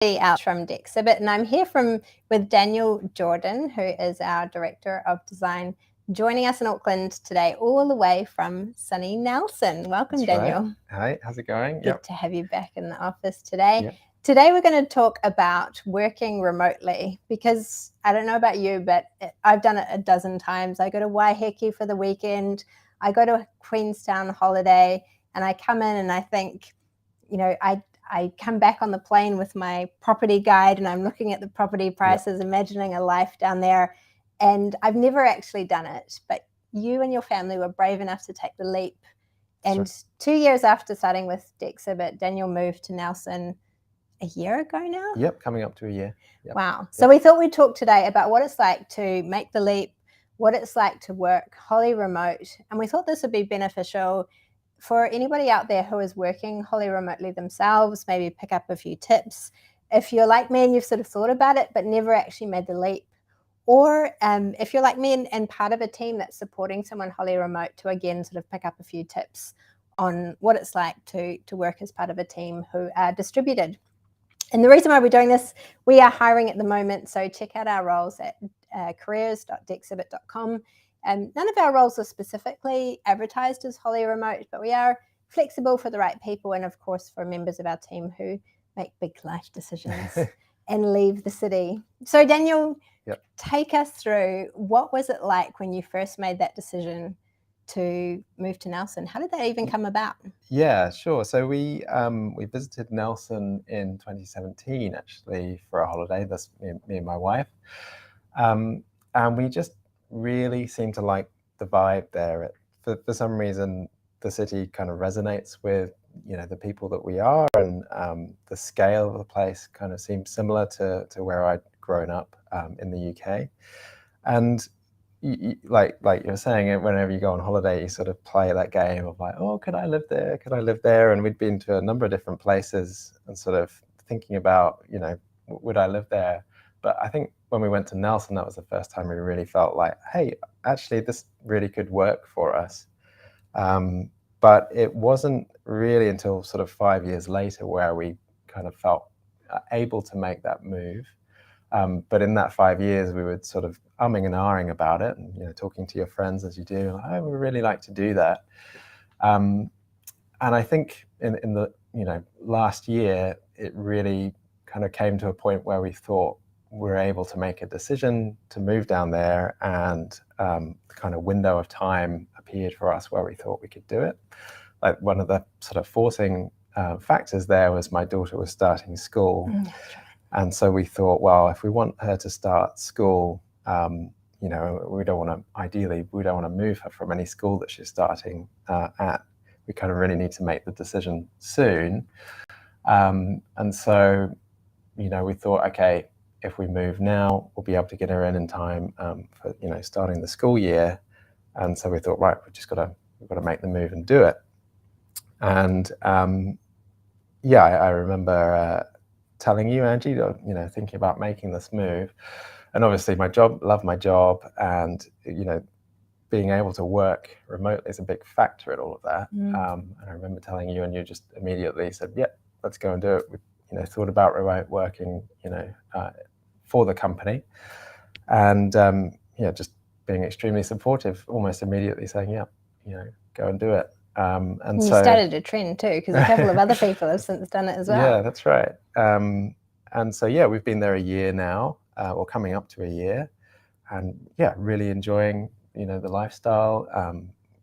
Out from Dexibit, and I'm here with Daniel Jordan, who is our Director of Design, joining us in Auckland today, all the way from sunny Nelson. Welcome, That's Daniel. Right. Hi, how's it going? Good to have you back in the office today. Yep. Today we're going to talk about working remotely, because I don't know about you, but I've done it a dozen times. I go to Waiheke for the weekend, I go to Queenstown holiday, and I come in and I think, you know, I come back on the plane with my property guide and I'm looking at the property prices, imagining a life down there. And I've never actually done it, but you and your family were brave enough to take the leap. And Sure. 2 years after starting with Dexibit, Daniel moved to Nelson a year ago now? Yep, coming up to a year. Yep. Wow. So we thought we'd talk today about what it's like to make the leap, what it's like to work wholly remote. And we thought this would be beneficial for anybody out there who is working wholly remotely themselves, maybe pick up a few tips. If you're like me and you've sort of thought about it, but never actually made the leap, or if you're like me and part of a team that's supporting someone wholly remote, to again sort of pick up a few tips on what it's like to work as part of a team who are distributed. And the reason why we're doing this, we are hiring at the moment, so check out our roles at careers.dexibit.com. None of our roles are specifically advertised as wholly remote, but we are flexible for the right people, and of course for members of our team who make big life decisions and leave the city. So Daniel, take us through, what was it like when you first made that decision to move to Nelson? How did that even come about? Yeah, sure. So we visited Nelson in 2017 actually for a holiday. That's me and my wife, and we just really seemed to like the vibe there. For some reason, the city kind of resonates with the people that we are, and the scale of the place kind of seems similar to where I'd grown up in the UK, and. Like you're saying, whenever you go on holiday, you sort of play that game of like, oh, could I live there? Could I live there? And we'd been to a number of different places and sort of thinking about, would I live there? But I think when we went to Nelson, that was the first time we really felt like, hey, actually, this really could work for us. But it wasn't really until sort of 5 years later where we kind of felt able to make that move. But in that 5 years, we were sort of umming and ahhing about it, and talking to your friends as you do, like, I would really like to do that. And I think in the last year, it really kind of came to a point where we thought we're able to make a decision to move down there, and the kind of window of time appeared for us where we thought we could do it. Like, one of the sort of forcing factors there was my daughter was starting school. And so we thought, well, if we want her to start school, we don't want to move her from any school that she's starting at. We kind of really need to make the decision soon. And so, we thought, okay, if we move now, we'll be able to get her in time for, starting the school year. And so we thought, right, we've got to make the move and do it. And I remember telling you, Angie, thinking about making this move. And obviously love my job, and being able to work remotely is a big factor in all of that. And I remember telling you, and you just immediately said, "Yeah, let's go and do it." We thought about remote working, for the company, and just being extremely supportive, almost immediately saying, "Yeah, go and do it." And you started a trend too, because a couple of other people have since done it as well. Yeah, that's right. And so we've been there a year now, or coming up to a year, and really enjoying the lifestyle.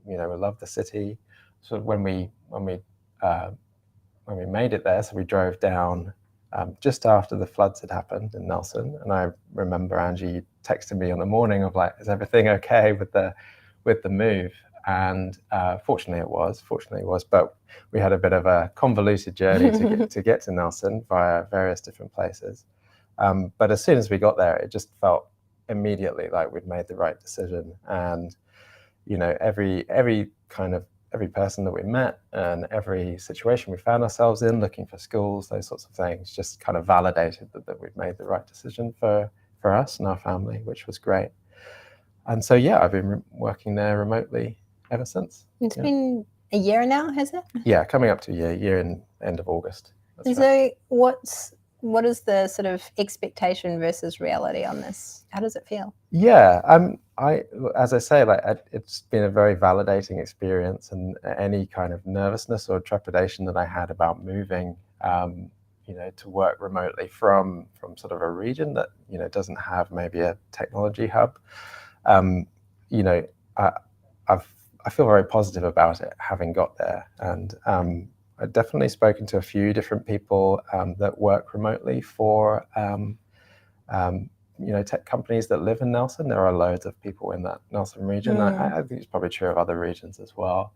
We love the city. So when we made it there, so we drove down just after the floods had happened in Nelson, and I remember Angie texted me on the morning of like, "Is everything okay with the move?" And fortunately it was, but we had a bit of a convoluted journey to get to Nelson via various different places. But as soon as we got there, it just felt immediately like we'd made the right decision. And every person that we met and every situation we found ourselves in, looking for schools, those sorts of things, just kind of validated that we'd made the right decision for us and our family, which was great. And so I've been working there remotely ever since. It's been a year now, has it? Yeah, coming up to a year in end of August. That's right. So what is the sort of expectation versus reality on this? How does it feel? Yeah, as I say, like it's been a very validating experience, and any kind of nervousness or trepidation that I had about moving, to work remotely from sort of a region that doesn't have maybe a technology hub, um, you know, I, I feel very positive about it having got there, and I've definitely spoken to a few different people that work remotely for. Tech companies that live in Nelson. There are loads of people in that Nelson region. I think it's probably true of other regions as well.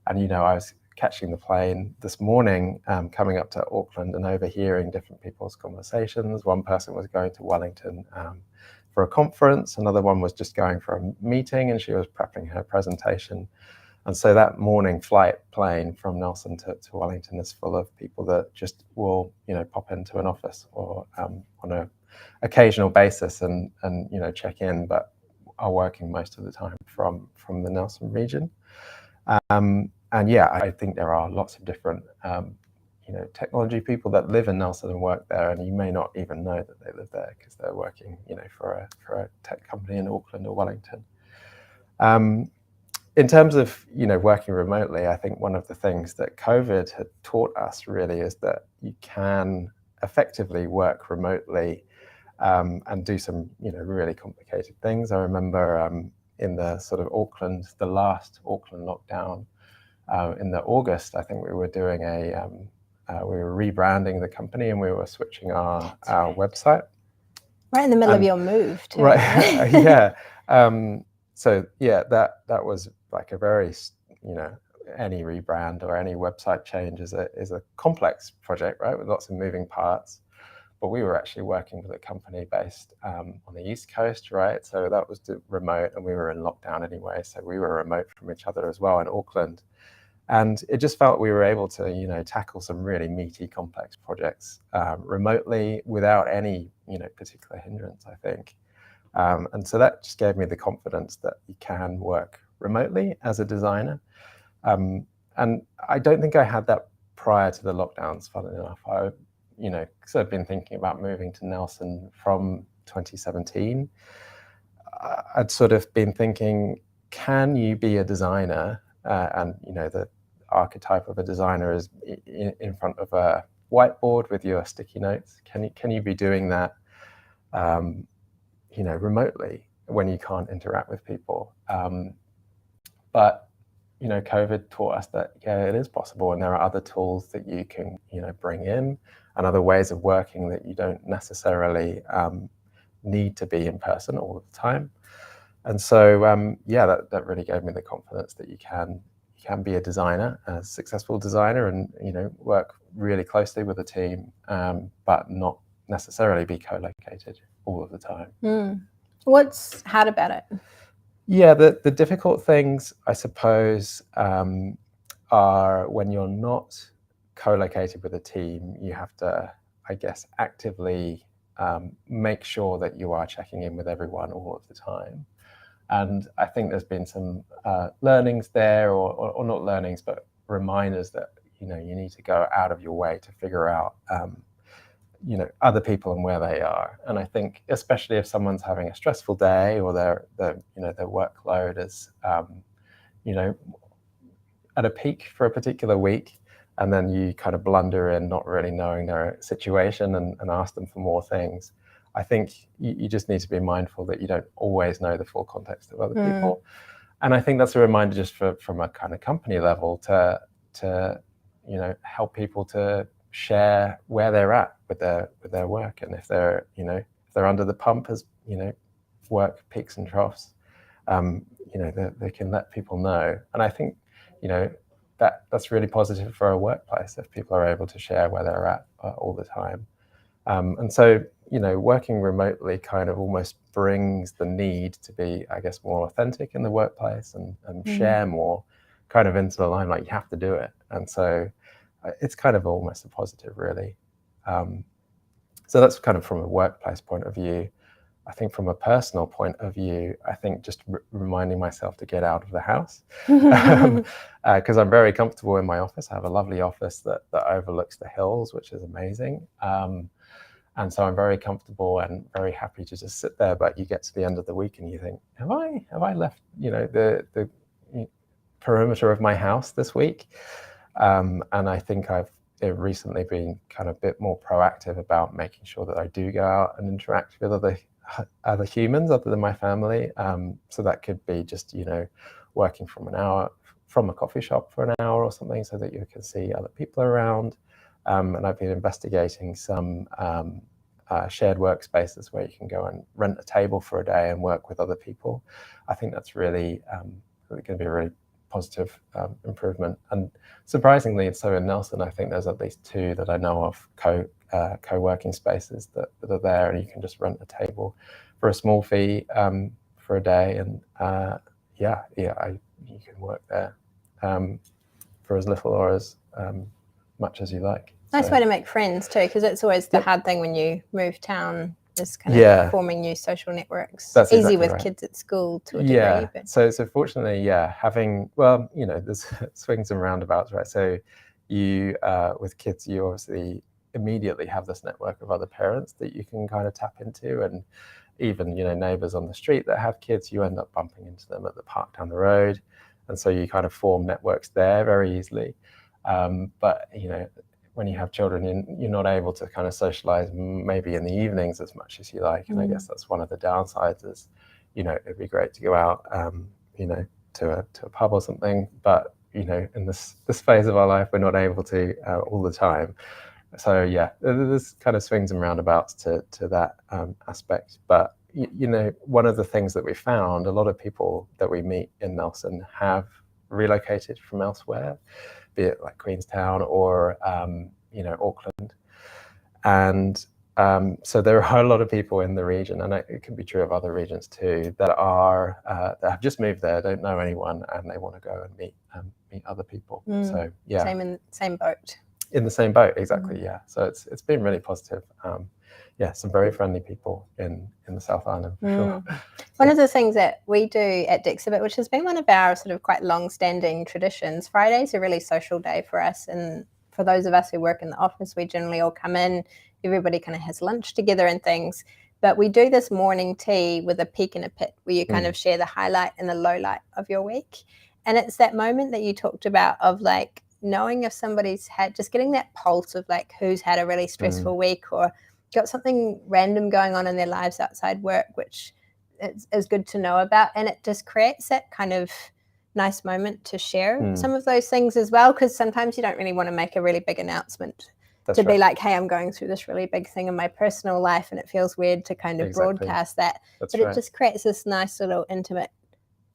And, I was catching the plane this morning, coming up to Auckland and overhearing different people's conversations. One person was going to Wellington for a conference. Another one was just going for a meeting, and she was prepping her presentation. And so that morning flight plane from Nelson to Wellington is full of people that just will, pop into an office or on a occasional basis and check in, but are working most of the time from the Nelson region. And yeah, I think there are lots of different technology people that live in Nelson and work there, and you may not even know that they live there because they're working for a tech company in Auckland or Wellington. In terms of working remotely, I think one of the things that COVID had taught us really is that you can effectively work remotely and do some really complicated things. I remember in the sort of the last Auckland lockdown in the August, I think we were doing we were rebranding the company, and we were switching our website. Right in the middle of your move, too. Right, yeah. So yeah, that was like a very, any rebrand or any website change is a complex project, right, with lots of moving parts. But we were actually working with a company based on the East Coast, right? So that was remote, and we were in lockdown anyway. So we were remote from each other as well in Auckland. And it just felt we were able to, tackle some really meaty, complex projects remotely without any, particular hindrance, I think. And so that just gave me the confidence that you can work remotely as a designer. And I don't think I had that prior to the lockdowns, funnily enough. Because I've been thinking about moving to Nelson from 2017. I'd sort of been thinking, can you be a designer? And the archetype of a designer is in front of a whiteboard with your sticky notes. Can you be doing that, remotely when you can't interact with people? But COVID taught us that it is possible, and there are other tools that you can bring in, and other ways of working that you don't necessarily need to be in person all the time. And so that really gave me the confidence that you can be a designer, a successful designer, and work really closely with a team, but not necessarily be co-located all of the time. What's hard about it? Yeah, the difficult things, I suppose, are when you're not co-located with a team. You have to, I guess, actively make sure that you are checking in with everyone all of the time. And I think there's been some learnings there, or not learnings, but reminders that you need to go out of your way to figure out other people and where they are. And I think especially if someone's having a stressful day, or their workload is at a peak for a particular week, and then you kind of blunder in not really knowing their situation and ask them for more things. I think you just need to be mindful that you don't always know the full context of other people. And I think that's a reminder just from a kind of company level to help people to share where they're at with their work, and if they're under the pump as work peaks and troughs, they can let people know. And I think that's really positive for a workplace if people are able to share where they're at all the time. And so working remotely kind of almost brings the need to be, I guess, more authentic in the workplace and share more kind of into the limelight. You have to do it. And so it's kind of almost a positive, really. So that's kind of from a workplace point of view. I think from a personal point of view, I think just reminding myself to get out of the house, because I'm very comfortable in my office. I have a lovely office that overlooks the hills, which is amazing. And so I'm very comfortable and very happy to just sit there. But you get to the end of the week and you think, have I left, the perimeter of my house this week? And I think I've recently been kind of a bit more proactive about making sure that I do go out and interact with other humans other than my family. So that could be just, working from a coffee shop for an hour or something, so that you can see other people around. And I've been investigating some shared workspaces where you can go and rent a table for a day and work with other people. I think that's really going to be a really positive improvement. And surprisingly, so in Nelson, I think there's at least 2 that I know of co-working spaces that are there, and you can just rent a table for a small fee for a day, and you can work there for as little or as much as you like. Nice way to make friends too, because it's always the hard thing when you move town, is kind of forming new social networks. That's easy exactly with kids at school to a degree. But so fortunately, having, there's swings and roundabouts, right? So you with kids, you obviously immediately have this network of other parents that you can kind of tap into, and even neighbors on the street that have kids, you end up bumping into them at the park down the road, and so you kind of form networks there very easily. But when you have children, you're not able to kind of socialize maybe in the evenings as much as you like. And I guess that's one of the downsides is, it'd be great to go out, to a pub or something. But, in this phase of our life, we're not able to all the time. So, there's kind of swings and roundabouts to that aspect. But, one of the things that we found, a lot of people that we meet in Nelson have relocated from elsewhere, be it like Queenstown or Auckland, and so there are a lot of people in the region, and it can be true of other regions too, that have just moved there, don't know anyone, and they want to go and meet other people. So same boat. In the same boat, exactly. So it's been really positive. Some very friendly people in the South Island for sure. One of the things that we do at Dexibit, which has been one of our sort of quite long-standing traditions, Friday's a really social day for us, and for those of us who work in the office, we generally all come in, everybody kind of has lunch together and things, but we do this morning tea with a peak and a pit, where you kind of share the highlight and the low light of your week. And it's that moment that you talked about of like knowing if somebody's had, just getting that pulse of like who's had a really stressful week or got something random going on in their lives outside work, which is good to know about. And it just creates that kind of nice moment to share some of those things as well, because sometimes you don't really want to make a really big announcement. That's to be like, hey, I'm going through this really big thing in my personal life, and it feels weird to kind of broadcast that. But it just creates this nice little intimate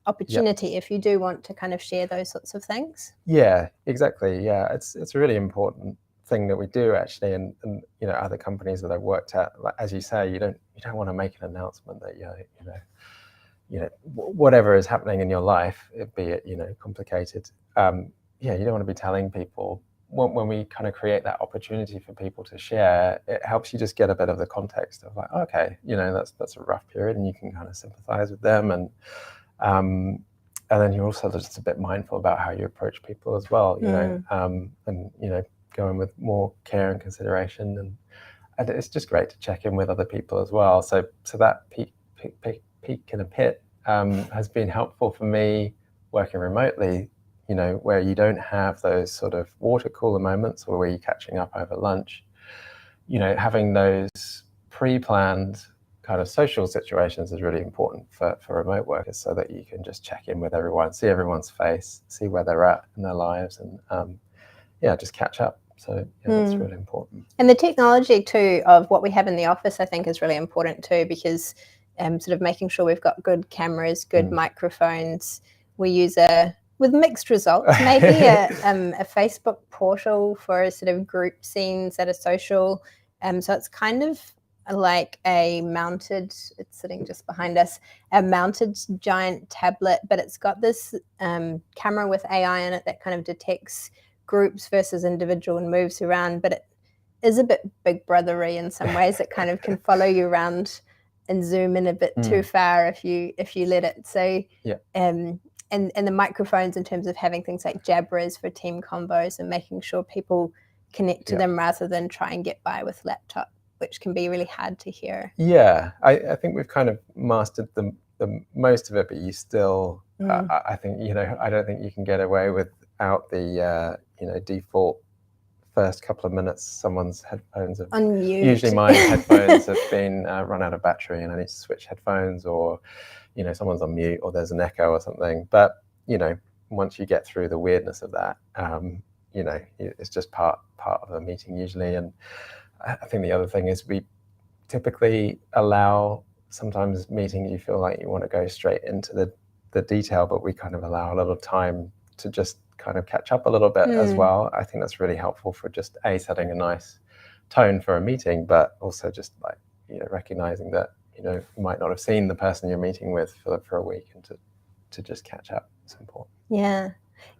opportunity if you do want to kind of share those sorts of things. Yeah, exactly. Yeah, it's a really important thing that we do actually, and other companies that I've worked at, like, as you say, you don't want to make an announcement that whatever is happening in your life, be it complicated. You don't want to be telling people. When we kind of create that opportunity for people to share, it helps you just get a bit of the context of like, okay, that's a rough period, and you can kind of sympathize with them, and then you're also just a bit mindful about how you approach people as well, and going with more care and consideration, and it's just great to check in with other people as well. So that peak in a pit has been helpful for me working remotely, where you don't have those sort of water cooler moments or where you're catching up over lunch. Having those pre-planned kind of social situations is really important for remote workers, so that you can just check in with everyone, see everyone's face, see where they're at in their lives, and just catch up. So that's really important. And the technology too of what we have in the office, I think, is really important too, because sort of making sure we've got good cameras, good microphones. We use with mixed results, maybe a Facebook portal for sort of group scenes that are social. So it's kind of like a mounted, it's sitting just behind us, a mounted giant tablet, but it's got this camera with AI in it that kind of detects groups versus individual and moves around, but it is a bit big brothery in some ways. It kind of can follow you around and zoom in a bit too far if you let it. So and the microphones, in terms of having things like jabbers for team combos and making sure people connect to them rather than try and get by with laptop which can be really hard to hear. Yeah, I think we've kind of mastered the most of it, but you still, I think, I don't think you can get away without the, default first couple of minutes, someone's headphones have, On mute. usually my headphones have been run out of battery and I need to switch headphones, or, someone's on mute, or there's an echo or something. But, once you get through the weirdness of that, it's just part of a meeting usually. And I think the other thing is we typically allow, sometimes meetings you feel like you want to go straight into the detail, but we kind of allow a little time to just kind of catch up a little bit as well. I think that's really helpful for just setting a nice tone for a meeting, but also just like, recognizing that, you might not have seen the person you're meeting with for a week, and to just catch up. It's important. Yeah,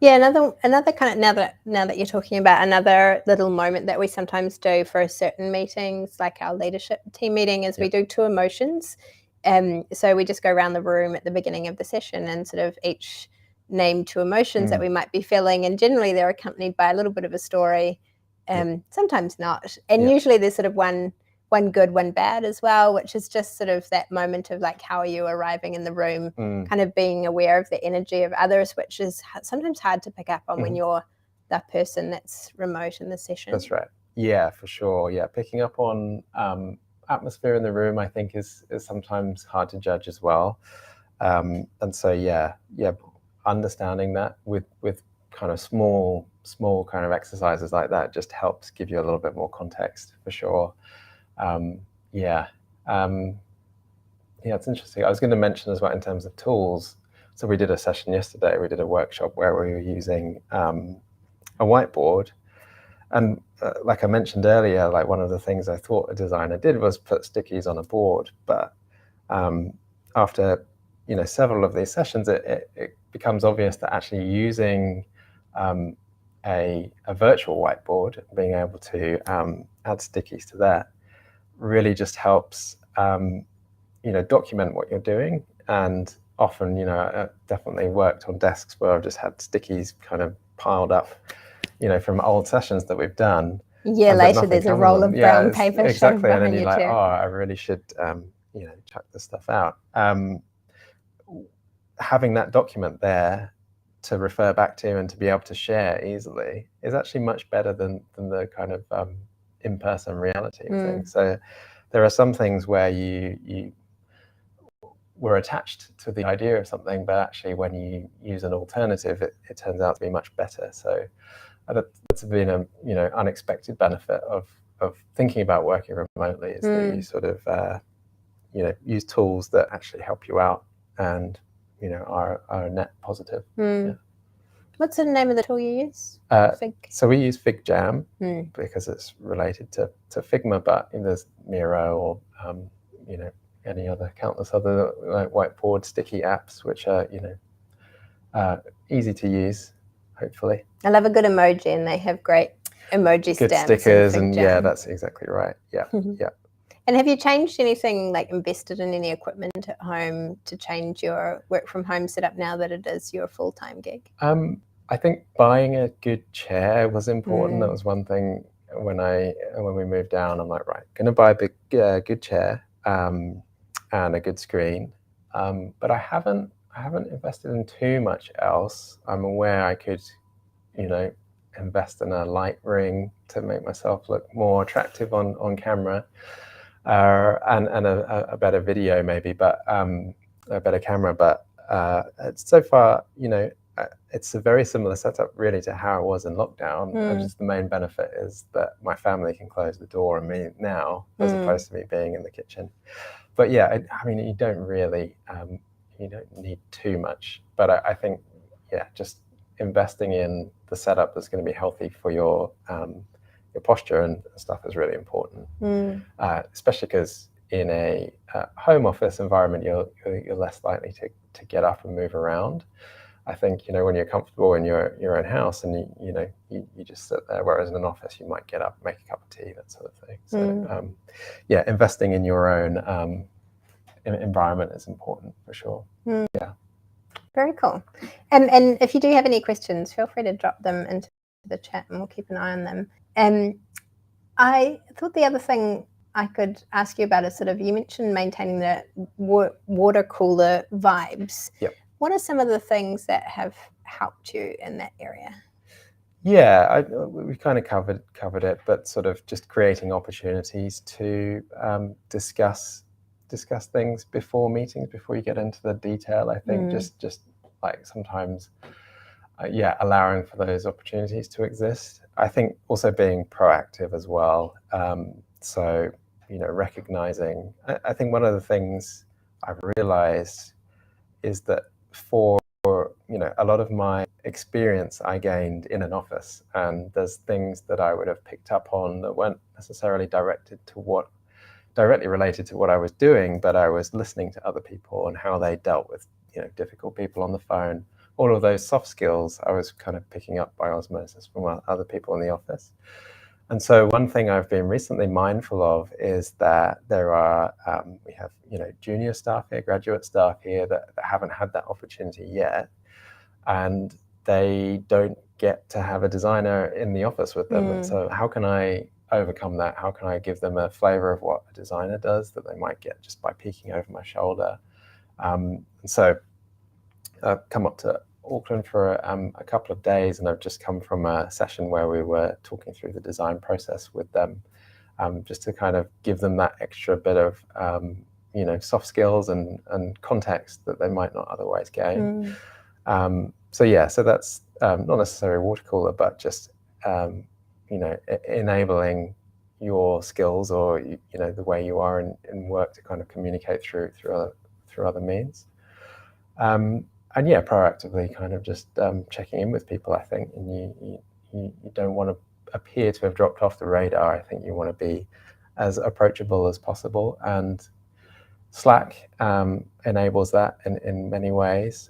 another kind of, now that you're talking about, another little moment that we sometimes do for certain meetings, like our leadership team meeting, is we do 2 emotions. So we just go around the room at the beginning of the session and sort of each name 2 emotions that we might be feeling, and generally they're accompanied by a little bit of a story, sometimes not, and usually there's sort of one good, one bad as well, which is just sort of that moment of like, how are you arriving in the room, kind of being aware of the energy of others, which is sometimes hard to pick up on when you're the person that's remote in the session. That's right. Yeah, for sure. Yeah, picking up on atmosphere in the room, I think, is sometimes hard to judge as well. And so understanding that with kind of small kind of exercises like that just helps give you a little bit more context, for sure. It's interesting. I was going to mention as well, in terms of tools. So we did a session yesterday. We did a workshop where we were using a whiteboard, and like I mentioned earlier, like one of the things I thought a designer did was put stickies on a board. But after several of these sessions, it becomes obvious that actually using a virtual whiteboard, being able to add stickies to that, really just helps document what you're doing. And often, I definitely worked on desks where I've just had stickies kind of piled up, from old sessions that we've done. Yeah, later there's a roll of brown paper. Exactly, and then you're like, I really should, chuck this stuff out. Having that document there to refer back to and to be able to share easily is actually much better than the kind of in-person reality of things. So there are some things where you were attached to the idea of something, but actually when you use an alternative, it turns out to be much better. So that's been a unexpected benefit of thinking about working remotely, is that you sort of use tools that actually help you out and are net positive. What's the name of the tool you use? So we use FigJam because it's related to Figma, but there's Miro or any other countless other like whiteboard sticky apps, which are easy to use, hopefully. I love a good emoji, and they have great emoji good stamps, stickers, and that's exactly right. Yeah. And have you changed anything, like invested in any equipment at home to change your work from home setup now that it is your full-time gig? I think buying a good chair was important. That was one thing when we moved down. I'm like, right, gonna buy a big good chair and a good screen. But I haven't invested in too much else. I'm aware I could, invest in a light ring to make myself look more attractive on camera, and a better video maybe, but a better camera. But so far, it's a very similar setup really to how it was in lockdown. And just the main benefit is that my family can close the door on me now, as opposed to me being in the kitchen. But yeah, I mean, you don't really, you don't need too much. But I think, just investing in the setup that's going to be healthy for your posture and stuff is really important. Especially because in a home office environment, you're less likely to get up and move around. I think, when you're comfortable in your own house and you just sit there, whereas in an office you might get up, make a cup of tea, that sort of thing. So investing in your own environment is important, for sure. Yeah. Very cool. And if you do have any questions, feel free to drop them into the chat and we'll keep an eye on them. I thought the other thing I could ask you about is sort of, you mentioned maintaining the water cooler vibes. Yep. What are some of the things that have helped you in that area? Yeah, we kind of covered it, but sort of just creating opportunities to discuss things before meetings, before you get into the detail. I think just like sometimes, allowing for those opportunities to exist. I think also being proactive as well. So, recognizing. I think one of the things I've realized is that for a lot of my experience I gained in an office, and there's things that I would have picked up on that weren't necessarily directly related to what I was doing, but I was listening to other people and how they dealt with difficult people on the phone. All of those soft skills I was kind of picking up by osmosis from other people in the office. And so one thing I've been recently mindful of is that there are, we have, junior staff here, graduate staff here that haven't had that opportunity yet. And they don't get to have a designer in the office with them. And so how can I overcome that? How can I give them a flavor of what a designer does that they might get just by peeking over my shoulder? And so I've come up to Auckland for a couple of days, and I've just come from a session where we were talking through the design process with them, just to kind of give them that extra bit of soft skills and context that they might not otherwise gain. So that's not necessarily a water cooler, but just enabling your skills or the way you are in work to kind of communicate through other means. And proactively kind of just checking in with people, I think. And you don't want to appear to have dropped off the radar. I think you want to be as approachable as possible. And Slack enables that in many ways.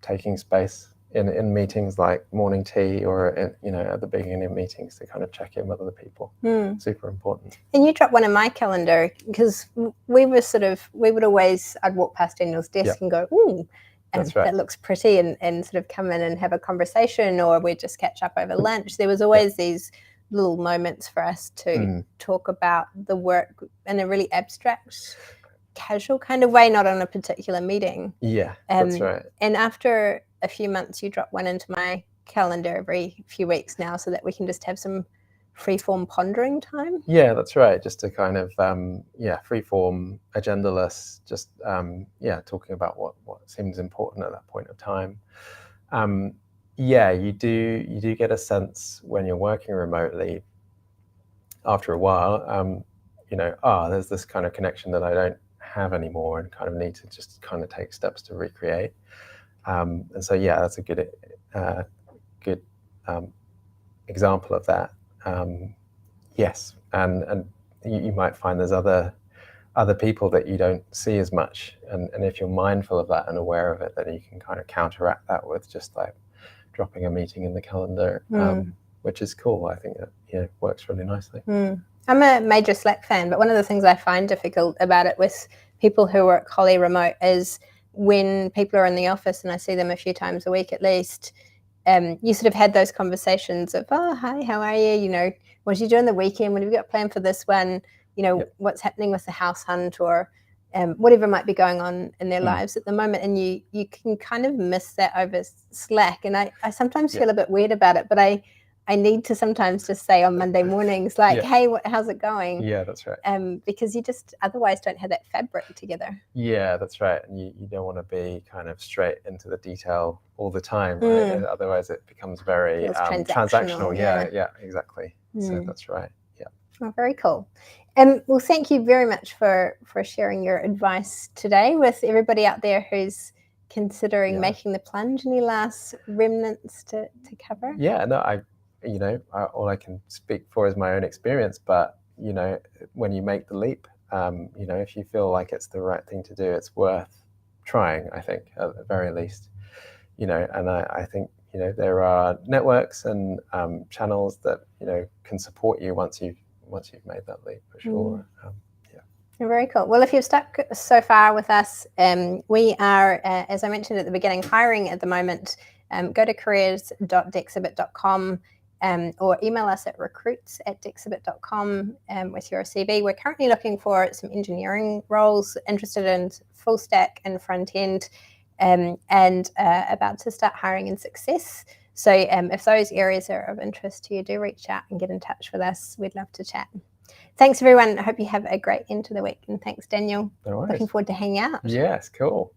Taking space in meetings like morning tea or at the beginning of meetings to kind of check in with other people. Super important. And you dropped one in my calendar because we would always, I'd walk past Daniel's desk and go, ooh, and that looks pretty, and sort of come in and have a conversation, or we'd just catch up over lunch. There was always these little moments for us to talk about the work in a really abstract, casual kind of way, not on a particular meeting. Yeah, that's right. And after a few months, you drop one into my calendar every few weeks now, so that we can just have some free-form pondering time. Yeah, that's right. Just to kind of free-form, agendaless, just talking about what seems important at that point of time. You do get a sense when you're working remotely after a while, there's this kind of connection that I don't have anymore, and kind of need to just kind of take steps to recreate. And so that's a good example of that. Yes, and you might find there's other people that you don't see as much, and if you're mindful of that and aware of it, then you can kind of counteract that with just like dropping a meeting in the calendar, which is cool. I think it works really nicely. I'm a major Slack fan, but one of the things I find difficult about it with people who work wholly remote is when people are in the office, and I see them a few times a week at least, you sort of had those conversations of, oh, hi, how are you? What did you do on the weekend? What have you got planned for this one? What's happening with the house hunt, or whatever might be going on in their lives at the moment. And you can kind of miss that over Slack. And I sometimes feel a bit weird about it, but I need to sometimes just say on Monday mornings, like, hey, how's it going? Yeah, that's right. Because you just otherwise don't have that fabric together. Yeah, that's right. And you don't want to be kind of straight into the detail all the time, right? Otherwise it becomes very transactional. Yeah, exactly. So that's right. Yeah. Oh, very cool. Well, thank you very much for sharing your advice today with everybody out there who's considering making the plunge. Any last remnants to cover? Yeah, no, all I can speak for is my own experience, but when you make the leap, if you feel like it's the right thing to do, it's worth trying, I think, at the very least. And I think there are networks and channels that can support you once you've made that leap, for sure. Very cool. Well, if you've stuck so far with us, we are, as I mentioned at the beginning, hiring at the moment. Go to careers.dexibit.com. or email us at recruits@dexibit.com with your CV. We're currently looking for some engineering roles, interested in full stack and front end, and about to start hiring in success. So if those areas are of interest to you, do reach out and get in touch with us. We'd love to chat. Thanks, everyone. I hope you have a great end to the week. And thanks, Daniel. No worries. Looking forward to hanging out. Yes, cool.